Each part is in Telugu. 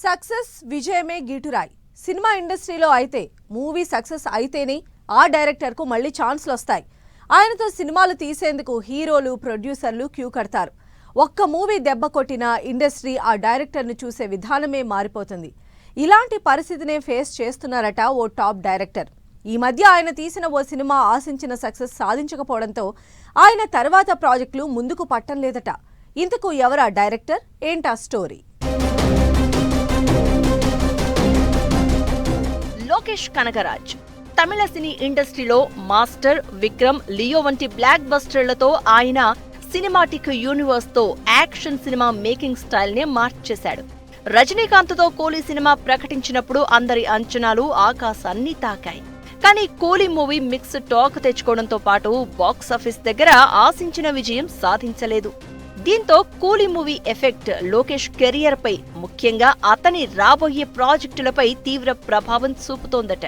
సక్సెస్ విజయమే గీటురాయ్. సినిమా ఇండస్ట్రీలో అయితే మూవీ సక్సెస్ అయితేనే ఆ డైరెక్టర్కు మళ్ళీ ఛాన్స్లు వస్తాయి. ఆయనతో సినిమాలు తీసేందుకు హీరోలు ప్రొడ్యూసర్లు క్యూ కడతారు. ఒక్క మూవీ దెబ్బ కొట్టిన ఇండస్ట్రీ ఆ డైరెక్టర్ను చూసే విధానమే మారిపోతుంది. ఇలాంటి పరిస్థితినే ఫేస్ చేస్తున్నారట ఓ టాప్ డైరెక్టర్. ఈ మధ్య ఆయన తీసిన ఓ సినిమా ఆశించిన సక్సెస్ సాధించకపోవడంతో ఆయన తర్వాత ప్రాజెక్టులు ముందుకు పట్టం లేదట. ఇంతకు ఎవరా డైరెక్టర్, ఏంటా స్టోరీ? లోకేష్ కనగరాజ్ తమిళ సినీ ఇండస్ట్రీలో మాస్టర్, విక్రమ్, లియో వంటి బ్లాక్ బస్టర్లతో ఆయన సినిమాటిక్ యూనివర్స్ తో యాక్షన్ సినిమా మేకింగ్ స్టైల్ నే మార్చేశాడు. రజనీకాంత్తో కూలీ సినిమా ప్రకటించినప్పుడు అందరి అంచనాలు ఆకాశాన్ని తాకాయి. కానీ కూలీ మూవీ మిక్స్ టాక్ తెచ్చుకోవడంతో పాటు బాక్సాఫీస్ దగ్గర ఆశించిన విజయం సాధించలేదు. దీంతో కూలీ మూవీ ఎఫెక్ట్ లోకేష్ కెరియర్ పై, ముఖ్యంగా అతని రాబోయే ప్రాజెక్టులపై తీవ్ర ప్రభావం చూపుతోందట.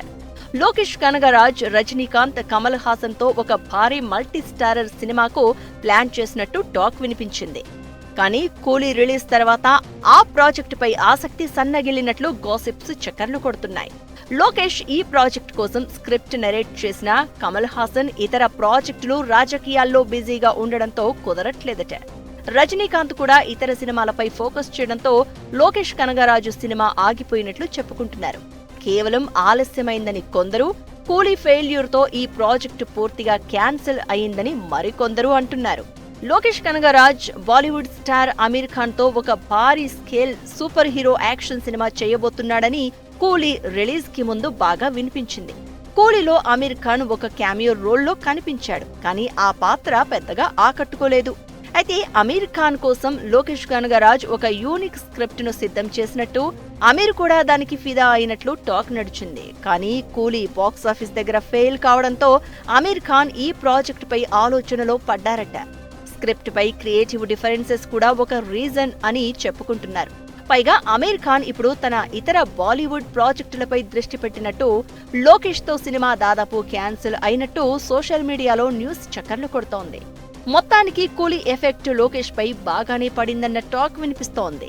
లోకేష్ కనగరాజ్ రజనీకాంత్, కమల్ హాసన్ తో ఒక భారీ మల్టీ స్టారర్ సినిమాకు ప్లాన్ చేసినట్టు టాక్ వినిపించింది. కానీ కూలీ రిలీజ్ తర్వాత ఆ ప్రాజెక్టుపై ఆసక్తి సన్నగిల్లినట్లు గాసిప్స్ చక్కర్లు కొడుతున్నాయి. లోకేష్ ఈ ప్రాజెక్ట్ కోసం స్క్రిప్ట్ నరేట్ చేసిన కమల్ హాసన్ ఇతర ప్రాజెక్టులు రాజకీయాల్లో బిజీగా ఉండడంతో కుదరట్లేదట. రజనీకాంత్ కూడా ఇతర సినిమాలపై ఫోకస్ చేయడంతో లోకేష్ కనగరాజు సినిమా ఆగిపోయినట్లు చెప్పుకుంటున్నారు. కేవలం ఆలస్యమైందని కొందరు, కూలీ ఫెయిల్యూర్ తో ఈ ప్రాజెక్టు పూర్తిగా క్యాన్సిల్ అయిందని మరికొందరు అంటున్నారు. లోకేష్ కనగరాజ్ బాలీవుడ్ స్టార్ అమీర్ ఖాన్ తో ఒక భారీ స్కేల్ సూపర్ హీరో యాక్షన్ సినిమా చేయబోతున్నాడని కూలీ రిలీజ్ కి ముందు బాగా వినిపించింది. కూలీలో అమీర్ ఖాన్ ఒక క్యామియో రోల్లో కనిపించాడు, కానీ ఆ పాత్ర పెద్దగా ఆకట్టుకోలేదు. అయితే అమీర్ ఖాన్ కోసం లోకేష్ కనగరాజ్ ఒక యూనిక్ స్క్రిప్ట్ ను సిద్ధం చేసినట్టు, అమీర్ కూడా దానికి ఫిదా అయినట్లు టాక్ నడిచింది. కానీ కూలీ బాక్సాఫీస్ దగ్గర ఫెయిల్ కావడంతో అమీర్ ఖాన్ ఈ ప్రాజెక్ట్ పై ఆలోచనలో పడ్డారట. స్క్రిప్ట్ పై క్రియేటివ్ డిఫరెన్సెస్ కూడా ఒక రీజన్ అని చెప్పుకుంటున్నారు. పైగా అమీర్ ఖాన్ ఇప్పుడు తన ఇతర బాలీవుడ్ ప్రాజెక్టులపై దృష్టి పెట్టినట్టు, లోకేష్ తో సినిమా దాదాపు క్యాన్సిల్ అయినట్టు సోషల్ మీడియాలో న్యూస్ చక్కర్లు కొడుతోంది. మొత్తానికి కూలీ ఎఫెక్ట్ లోకేష్ పై బాగానే పడిందన్న టాక్ వినిపిస్తోంది.